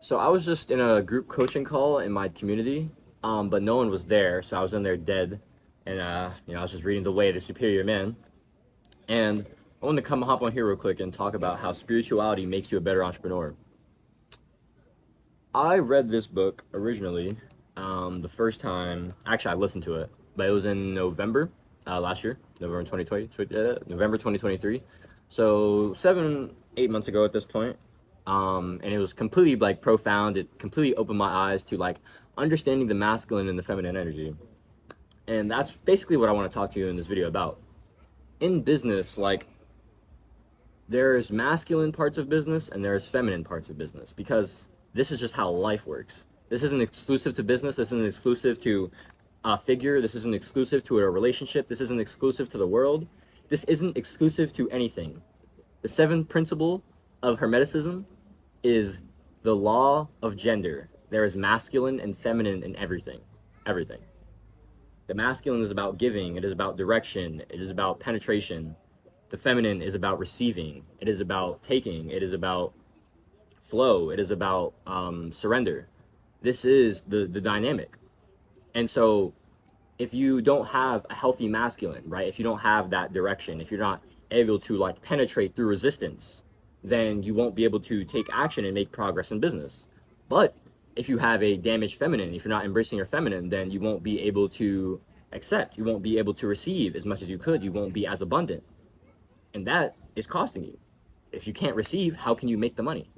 So I was just in a group coaching call in my community, but no one was there, so I was in there dead, and I was just reading The Way of the Superior Man, and I wanted to come hop on here real quick and talk about how spirituality makes you a better entrepreneur. I read this book originally, the first time. Actually, I listened to it, but it was in November last year, November 2020, November 2023. So 7, 8 months ago at this point. And it was completely like profound. It completely opened my eyes to like understanding the masculine and the feminine energy. And that's basically what I want to talk to you in this video about. In business, like there's masculine parts of business and there's feminine parts of business because this is just how life works. This isn't exclusive to business. This isn't exclusive to a figure. This isn't exclusive to a relationship. This isn't exclusive to the world. This isn't exclusive to anything. The seventh principle of Hermeticism is the law of gender. There is masculine and feminine in everything. Everything. The masculine is about giving. It is about direction. It is about penetration. The feminine is about receiving. It is about taking. It is about flow. It is about surrender. This is the dynamic. And so if you don't have a healthy masculine, right? If you don't have that direction, if you're not able to like penetrate through resistance, then you won't be able to take action and make progress in business. But if you have a damaged feminine, if you're not embracing your feminine, then you won't be able to accept. You won't be able to receive as much as you could. You won't be as abundant. And that is costing you. If you can't receive, how can you make the money?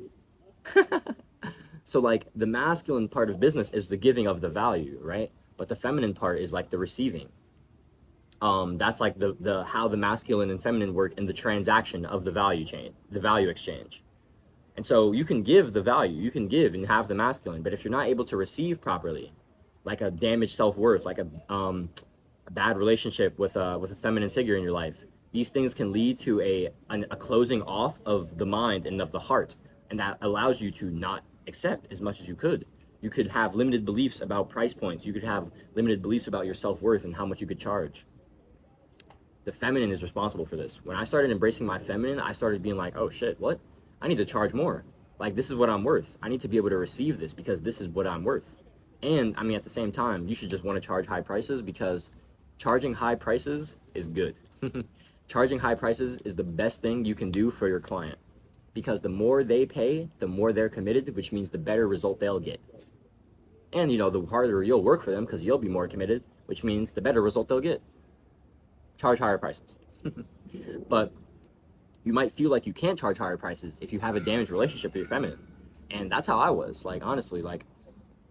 So like the masculine part of business is the giving of the value, right? But the feminine part is like the receiving. That's like the how the masculine and feminine work in the transaction of the value chain, the value exchange. And so you can give the value, you can give and have the masculine, but if you're not able to receive properly, like a damaged self-worth, like a bad relationship with a feminine figure in your life, these things can lead to a closing off of the mind and of the heart, and that allows you to not accept as much as you could. You could have limited beliefs about price points. You could have limited beliefs about your self-worth and how much you could charge. The feminine is responsible for this. When I started embracing my feminine, I started being like, oh shit, what? I need to charge more. Like, this is what I'm worth. I need to be able to receive this because this is what I'm worth. And I mean, at the same time, you should just want to charge high prices because charging high prices is good. Charging high prices is the best thing you can do for your client because the more they pay, the more they're committed, which means the better result they'll get. And, the harder you'll work for them because you'll be more committed, which means the better result they'll get. Charge higher prices. But you might feel like you can't charge higher prices if you have a damaged relationship with your feminine. And that's how I was. Like, honestly, like,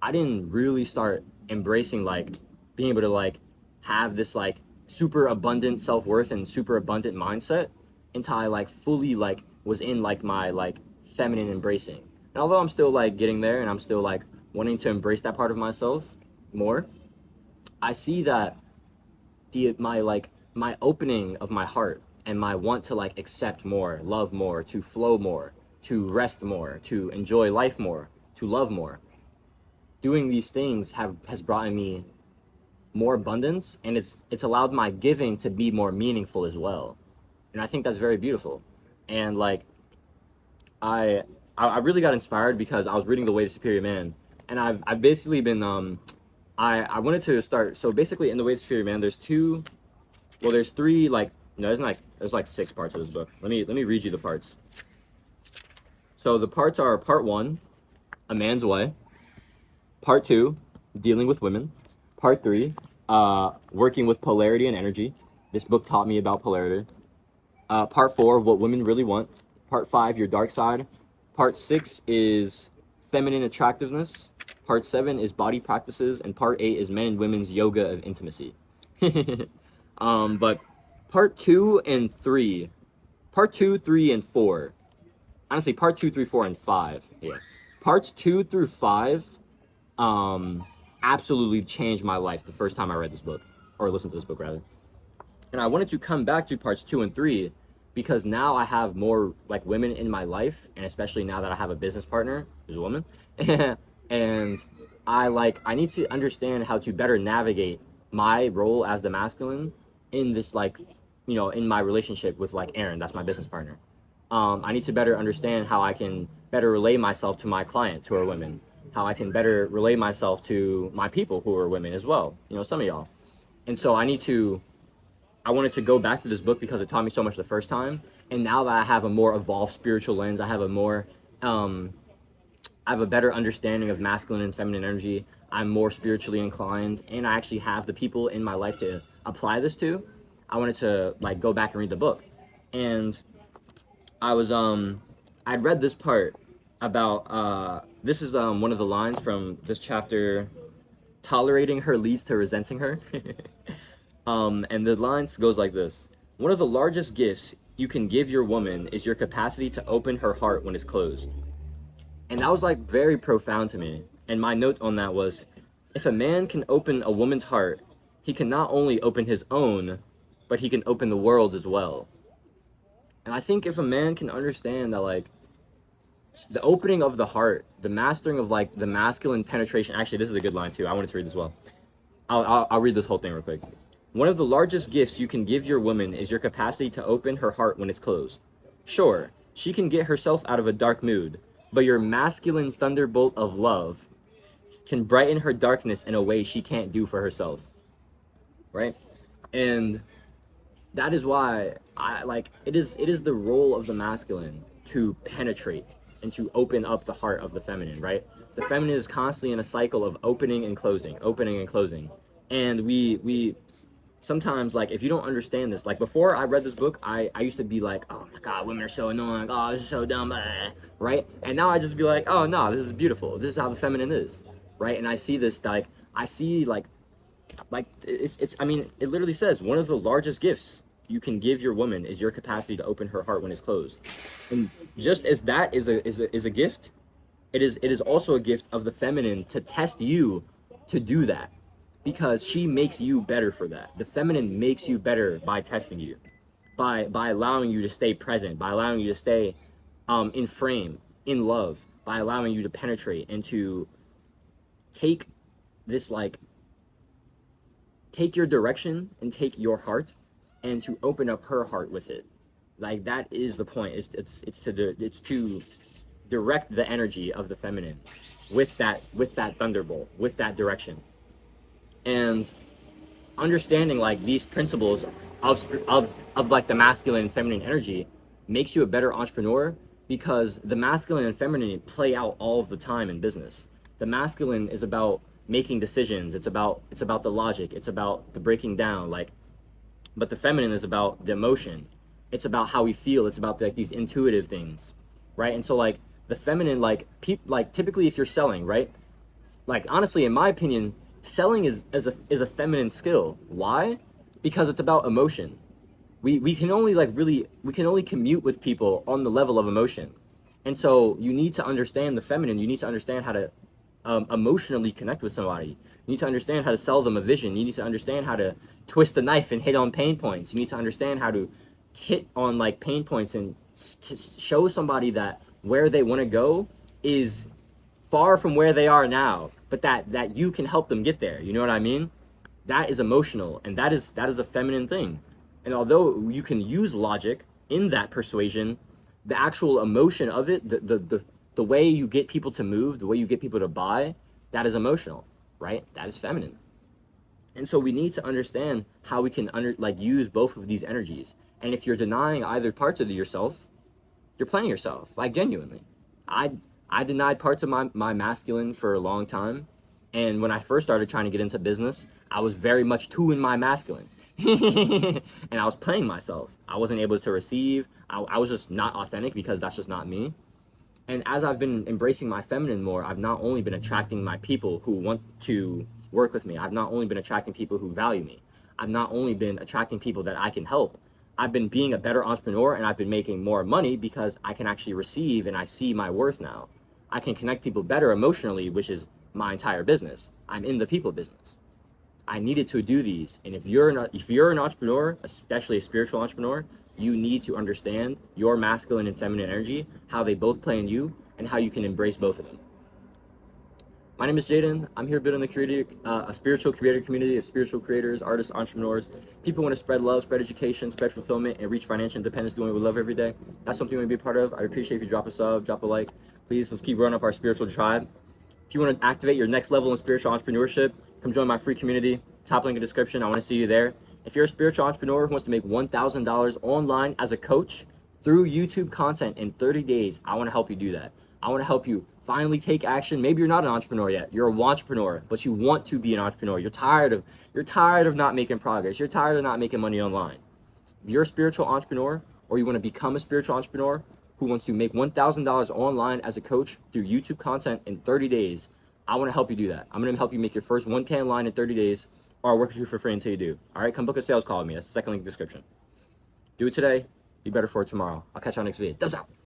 I didn't really start embracing, like, being able to, like, have this, like, super abundant self-worth and super abundant mindset until I, like, fully, like, was in, like, my, like, feminine embracing. And although I'm still, like, getting there and I'm still, like, wanting to embrace that part of myself more, I see that my opening of my heart and my want to like accept more, love more, to flow more, to rest more, to enjoy life more, to love more. Doing these things has brought me more abundance, and it's allowed my giving to be more meaningful as well. And I think that's very beautiful. And like I really got inspired because I was reading The Way of the Superior Man, and I've basically been I wanted to start. So basically, in The Way of the Superior Man, there's three, like, no, there's like 6 parts of this book. Let me read you the parts. So the parts are part 1, a man's way. Part 2, dealing with women. Part 3, working with polarity and energy. This book taught me about polarity. Part 4, what women really want. Part 5, your dark side. Part 6 is feminine attractiveness. Part 7 is body practices, and part 8 is men and women's yoga of intimacy. But part 2 and 3, part 2, 3, and 4, honestly, part 2, 3, 4, and 5, yeah. Parts 2 through 5, absolutely changed my life the first time I read this book, or listened to this book, rather. And I wanted to come back to parts 2 and 3 because now I have more, like, women in my life, and especially now that I have a business partner who's a woman, and I need to understand how to better navigate my role as the masculine in this, like, in my relationship with, like, Aaron, that's my business partner. I need to better understand how I can better relay myself to my clients who are women, how I can better relay myself to my people who are women as well, you know, some of y'all. And so I wanted to go back to this book because it taught me so much the first time. And now that I have a more evolved spiritual lens, I have a better understanding of masculine and feminine energy. I'm more spiritually inclined, and I actually have the people in my life to apply this to. I wanted to like go back and read the book. And I'd read this part about this is one of the lines from this chapter. Tolerating her leads to resenting her. And the lines goes like this: one of the largest gifts you can give your woman is your capacity to open her heart when it's closed. And that was like very profound to me. And my note on that was, if a man can open a woman's heart, he can not only open his own, but he can open the world's as well. And I think if a man can understand that, like, the opening of the heart, the mastering of like the masculine penetration. Actually, this is a good line too. I wanted to read this well. I'll read this whole thing real quick. One of the largest gifts you can give your woman is your capacity to open her heart when it's closed. Sure, she can get herself out of a dark mood, but your masculine thunderbolt of love can brighten her darkness in a way she can't do for herself. Right? And that is why it is the role of the masculine to penetrate and to open up the heart of the feminine, right? The feminine is constantly in a cycle of opening and closing. And we sometimes, like, if you don't understand this, like before I read this book, I used to be like, oh my God, women are so annoying. Oh, this is so dumb, right? And now I just be like, oh no, this is beautiful. This is how the feminine is, right? And I see this, like, I mean, it literally says one of the largest gifts you can give your woman is your capacity to open her heart when it's closed. And just as that is a gift, it is also a gift of the feminine to test you to do that, because she makes you better for that. The feminine makes you better by testing you, by allowing you to stay present, by allowing you to stay in frame, in love, by allowing you to penetrate and to take this, like, take your direction and take your heart and to open up her heart with it. Like, that is the point. It's to direct the energy of the feminine with that thunderbolt, with that direction. And understanding like these principles of like the masculine and feminine energy makes you a better entrepreneur, because the masculine and feminine play out all of the time in business. The masculine is about making decisions. It's about the logic. It's about the breaking down, like, but the feminine is about the emotion. It's about how we feel. It's about like these intuitive things, right? And so like the feminine, like typically if you're selling, right? Like, honestly, in my opinion, selling is a feminine skill. Why? Because it's about emotion. We can only commute with people on the level of emotion. And so you need to understand the feminine. You need to understand how to emotionally connect with somebody. You need to understand how to sell them a vision. You need to understand how to twist the knife and hit on pain points. You need to understand how to hit on like pain points and to show somebody that where they want to go is far from where they are now, but that you can help them get there. You know what I mean? That is emotional, and that is a feminine thing. And although you can use logic in that persuasion, the actual emotion of it, the way you get people to move, the way you get people to buy, that is emotional, right? That is feminine. And so we need to understand how we can use both of these energies. And if you're denying either parts of yourself, you're playing yourself, like, genuinely. I denied parts of my masculine for a long time. And when I first started trying to get into business, I was very much too in my masculine. And I was playing myself. I wasn't able to receive. I was just not authentic, because that's just not me. And as I've been embracing my feminine more, I've not only been attracting my people who want to work with me. I've not only been attracting people who value me. I've not only been attracting people that I can help. I've been being a better entrepreneur, and I've been making more money because I can actually receive, and I see my worth now. I can connect people better emotionally, which is my entire business. I'm in the people business. I needed to do these. And if you're an entrepreneur, especially a spiritual entrepreneur, you need to understand your masculine and feminine energy, how they both play in you, and how you can embrace both of them. My name is Jaden. I'm here building a spiritual creator community of spiritual creators, artists, entrepreneurs. People want to spread love, spread education, spread fulfillment, and reach financial independence doing what we love every day. That's something you want to be a part of. I appreciate if you drop a sub, drop a like, Please, let's keep growing up our spiritual tribe. If you want to activate your next level in spiritual entrepreneurship, come join my free community. Top link in the description. I want to see you there. If you're a spiritual entrepreneur who wants to make $1,000 online as a coach through YouTube content in 30 days, I want to help you do that. I want to help you finally take action. Maybe you're not an entrepreneur yet. You're a wantrepreneur, but you want to be an entrepreneur. You're tired of not making progress. You're tired of not making money online. If you're a spiritual entrepreneur or you want to become a spiritual entrepreneur who wants to make $1,000 online as a coach through YouTube content in 30 days, I want to help you do that. I'm going to help you make your first 1K online in 30 days, or I'll work with you for free until you do. All right, come book a sales call with me. That's the second link in the description. Do it today. Be better for it tomorrow. I'll catch you on next video. Thumbs up.